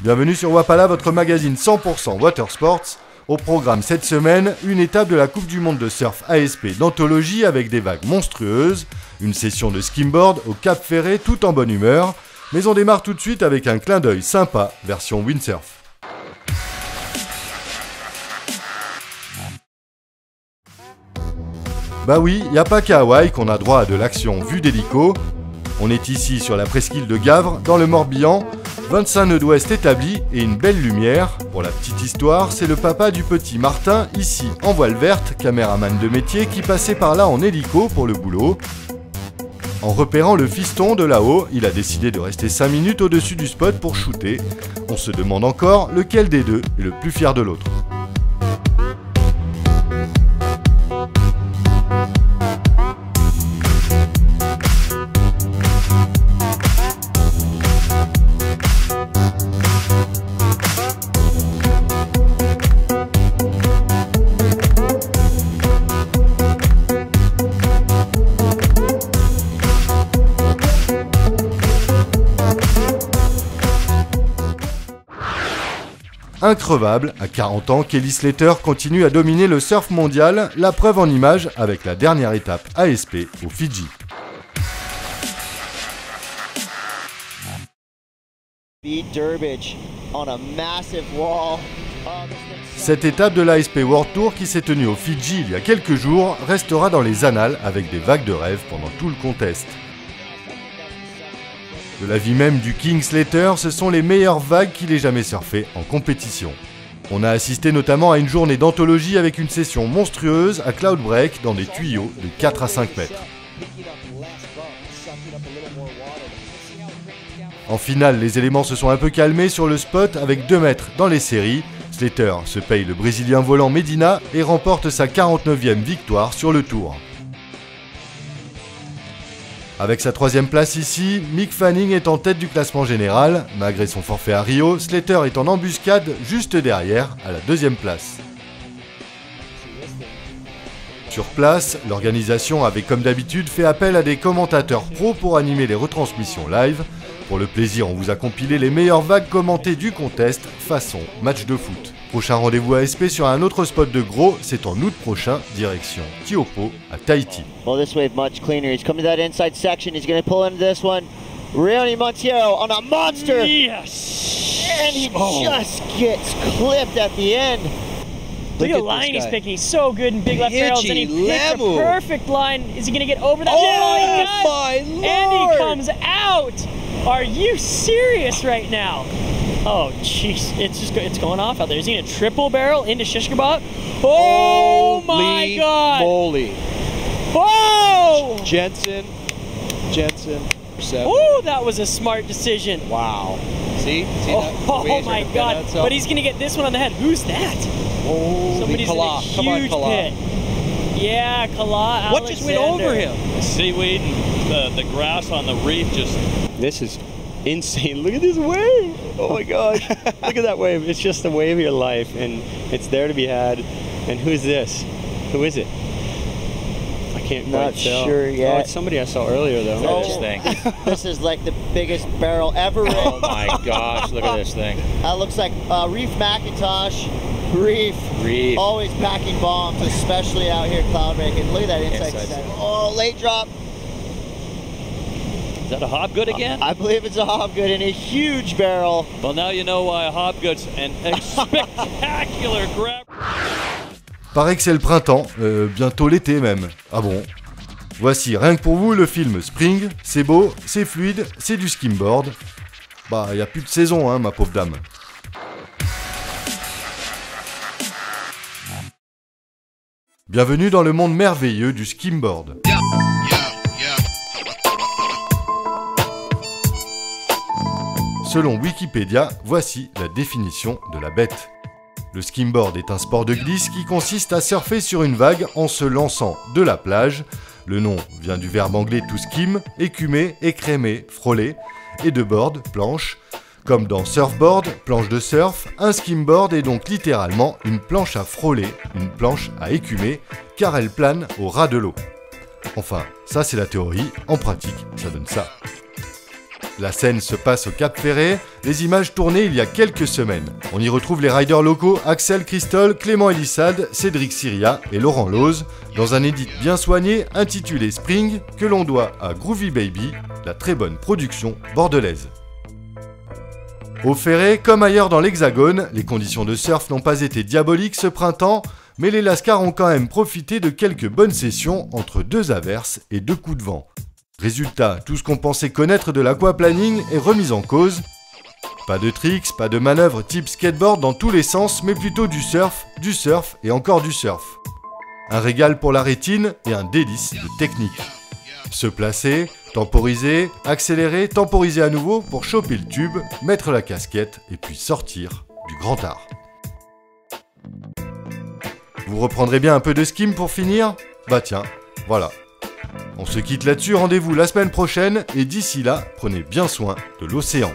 Bienvenue sur Wapala, votre magazine 100% Watersports. Au programme cette semaine, une étape de la Coupe du Monde de surf ASP d'anthologie avec des vagues monstrueuses, une session de skimboard au Cap Ferret tout en bonne humeur, mais on démarre tout de suite avec un clin d'œil sympa version windsurf. Bah oui, y a pas qu'à Hawaï qu'on a droit à de l'action vue d'hélico. On est ici sur la presqu'île de Gavre, dans le Morbihan, 25 nœuds d'ouest établis et une belle lumière. Pour la petite histoire, c'est le papa du petit Martin, ici en voile verte, caméraman de métier, qui passait par là en hélico pour le boulot. En repérant le fiston de là-haut, il a décidé de rester 5 minutes au-dessus du spot pour shooter. On se demande encore lequel des deux est le plus fier de l'autre. Increvable, à 40 ans, Kelly Slater continue à dominer le surf mondial, la preuve en images avec la dernière étape ASP aux Fidji. Cette étape de l'ASP World Tour qui s'est tenue aux Fidji il y a quelques jours restera dans les annales avec des vagues de rêve pendant tout le contest. De l'avis même du King Slater, ce sont les meilleures vagues qu'il ait jamais surfées en compétition. On a assisté notamment à une journée d'anthologie avec une session monstrueuse à Cloud Break dans des tuyaux de 4 à 5 mètres. En finale, les éléments se sont un peu calmés sur le spot avec 2 mètres dans les séries. Slater se paye le Brésilien volant Medina et remporte sa 49e victoire sur le tour. Avec sa 3e place ici, Mick Fanning est en tête du classement général. Malgré son forfait à Rio, Slater est en embuscade juste derrière, à la 2e place. Sur place, l'organisation avait comme d'habitude fait appel à des commentateurs pros pour animer les retransmissions live. Pour le plaisir, on vous a compilé les meilleures vagues commentées du contest, façon match de foot. Prochain rendez-vous ASP sur un autre spot de gros, c'est en août prochain, direction Tiopo à Tahiti. Well, this wave much cleaner. He's coming to that inside section. He's going to pull into this one. Rioni Montiero on a monster. Yes. And he just gets clipped at the end. Look at the line he's picking. He's so good in big left barrels. And he picked a perfect line. Is he going to get over that? Oh my Lord! And he comes out. Are you serious right now? Oh, jeez, it's going off out there. Is he going to triple barrel into shish kebab? Oh my God! Moly. Oh! Jensen. Oh, that was a smart decision. Wow. See that? Oh my God! But he's going to get this one on the head. Who's that? Oh, somebody's Kala. in a huge pit. Yeah, Kala. What just went over him? The seaweed, the grass on the reef just... This is insane. Look at this wave. Oh my gosh. Look at that wave. It's just the wave of your life, and it's there to be had. And who's this? Who is it? I can't quite tell. Not sure yet. Oh, it's somebody I saw earlier though. Look at this thing. This is like the biggest barrel ever. Oh my gosh, look at this thing. That looks like Reef Macintosh. Reef. Always packing bombs, especially out here at Cloud Break. And look at that inside set. Oh, late drop. Is that a Hobgood again? I believe it's a Hobgood and a huge barrel. Well, now you know why a Hobgood's an spectacular grab. Paraît que c'est le printemps, bientôt l'été même. Ah bon? Voici rien que pour vous le film Spring, c'est beau, c'est fluide, c'est du skimboard. Bah, y a plus de saison, hein, ma pauvre dame. Bienvenue dans le monde merveilleux du skimboard. Selon Wikipédia, voici la définition de la bête. Le skimboard est un sport de glisse qui consiste à surfer sur une vague en se lançant de la plage. Le nom vient du verbe anglais to skim, écumer, écrémer, frôler, et de board, planche. Comme dans surfboard, planche de surf, un skimboard est donc littéralement une planche à frôler, une planche à écumer, car elle plane au ras de l'eau. Enfin, ça c'est la théorie, en pratique, ça donne ça. La scène se passe au Cap Ferret, les images tournées il y a quelques semaines. On y retrouve les riders locaux Axel Christol, Clément Elissade, Cédric Syria et Laurent Loze, dans un edit bien soigné intitulé Spring, que l'on doit à Groovy Baby, la très bonne production bordelaise. Au Ferret, comme ailleurs dans l'Hexagone, les conditions de surf n'ont pas été diaboliques ce printemps, mais les Lascars ont quand même profité de quelques bonnes sessions entre 2 averses et 2 coups de vent. Résultat, tout ce qu'on pensait connaître de l'aquaplaning est remis en cause. Pas de tricks, pas de manœuvres type skateboard dans tous les sens, mais plutôt du surf et encore du surf. Un régal pour la rétine et un délice de technique. Se placer, temporiser, accélérer, temporiser à nouveau pour choper le tube, mettre la casquette et puis sortir du grand art. Vous reprendrez bien un peu de skim pour finir? Bah tiens, voilà. On se quitte là-dessus, rendez-vous la semaine prochaine et d'ici là, prenez bien soin de l'océan.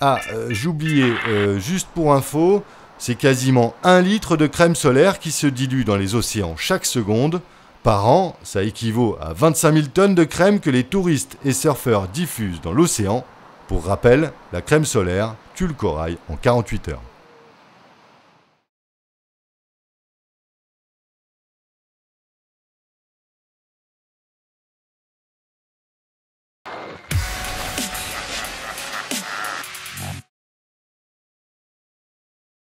Ah, j'oubliais, juste pour info, c'est quasiment 1 litre de crème solaire qui se dilue dans les océans chaque seconde. Par an, ça équivaut à 25 000 tonnes de crème que les touristes et surfeurs diffusent dans l'océan. Pour rappel, la crème solaire tue le corail en 48 heures.